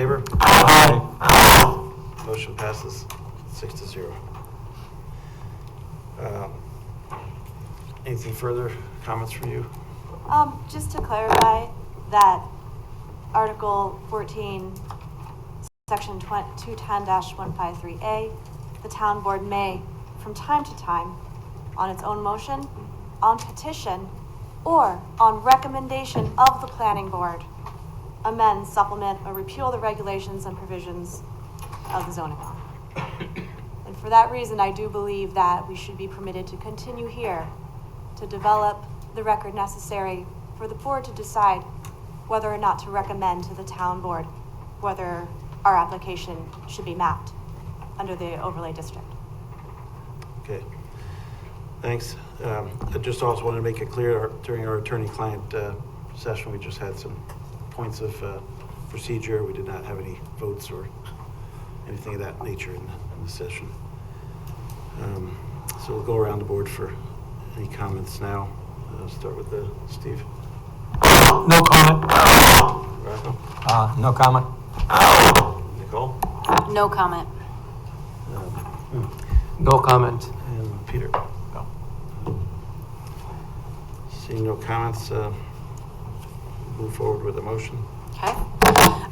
Favor? Aye. Motion passes 6-0. Anything further? Comments from you? Just to clarify that Article 14, Section 210-153A, the town board may, from time to time, on its own motion, on petition, or on recommendation of the planning board, amend, supplement, or repeal the regulations and provisions of the zoning law. And for that reason, I do believe that we should be permitted to continue here to develop the record necessary for the board to decide whether or not to recommend to the town board whether our application should be mapped under the overlay district. Okay. Thanks. I just also wanted to make it clear during our attorney-client session, we just had some points of procedure. We did not have any votes or anything of that nature in the session. So we'll go around the board for any comments now. Start with Steve. No comment. Rocco? No comment. Nicole? No comment. No comment. And Peter? No. Seeing no comments, move forward with the motion. Okay.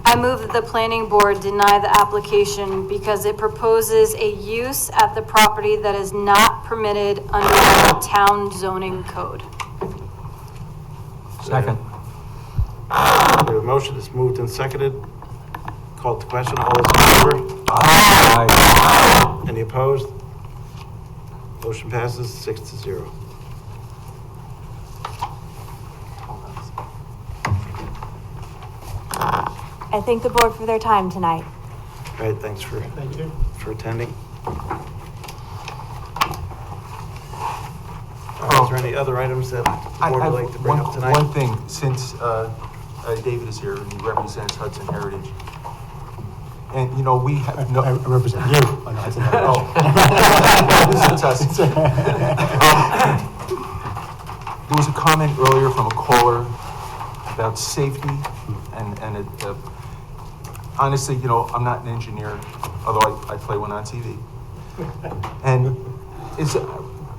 I move that the planning board deny the application because it proposes a use at the property that is not permitted under the town zoning code. Second. We have a motion that's moved and seconded. Called to question. All those in favor? Aye. Any opposed? Motion passes 6-0. I thank the board for their time tonight. All right, thanks for attending. Is there any other items that the board would like to bring up tonight? One thing, since David is here and he represents Hudson Heritage, and you know, we have no. I represent you. Oh, no, it's another. This is us. There was a comment earlier from a caller about safety, and it, honestly, you know, I'm not an engineer, although I play one on TV. And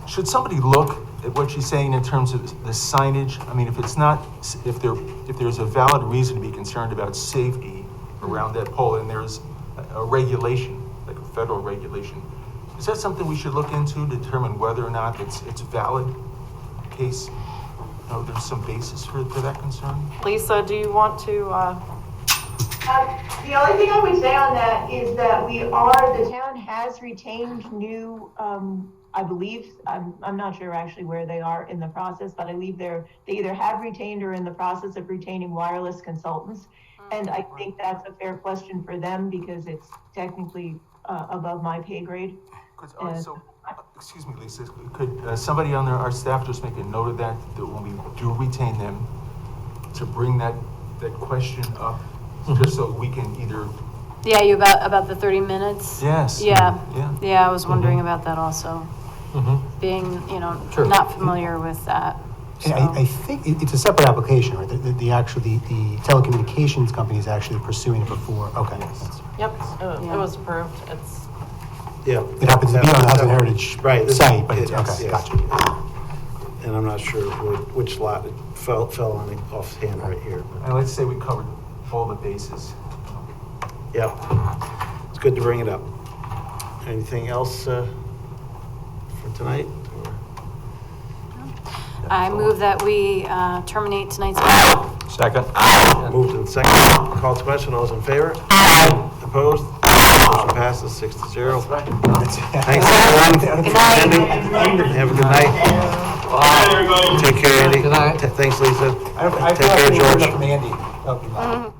should somebody look at what she's saying in terms of the signage? I mean, if there's a valid reason to be concerned about safety around that pole, and there's a regulation, like a federal regulation, is that something we should look into to determine whether or not it's valid in case, you know, there's some basis for that concern? Lisa, do you want to, The only thing I would say on that is that the town has retained new, I believe, I'm not sure actually where they are in the process, but I believe they either have retained or in the process of retaining wireless consultants. And I think that's a fair question for them because it's technically above my pay grade. Excuse me, Lisa, could somebody on our staff just make a note of that when we do retain them, to bring that question up, just so we can either. Yeah, you about the 30 minutes? Yes. Yeah. Yeah. Yeah, I was wondering about that also. Being, you know, Sure. not familiar with that. And I think it's a separate application, right? The telecommunications company is actually pursuing it before. Okay. yep, Yeah. it was approved. It's, Yeah. It happens to be on the Hudson Heritage Right, site, but it's, yes, okay, yes. gotcha. And I'm not sure which lot it fell on the offhand right here. And let's say we covered all the bases. Yeah, it's good to bring it up. Anything else for tonight? I move that we terminate tonight's meeting. Second. Moved and seconded. Call to question. All those in favor? Opposed? Motion passes 6-0. Thanks, everyone. Good night. Attending. Have a good night. Take care, Andy. Good night. Thanks, Lisa. I Take care, feel like we heard George. enough from Andy. Okay, bye.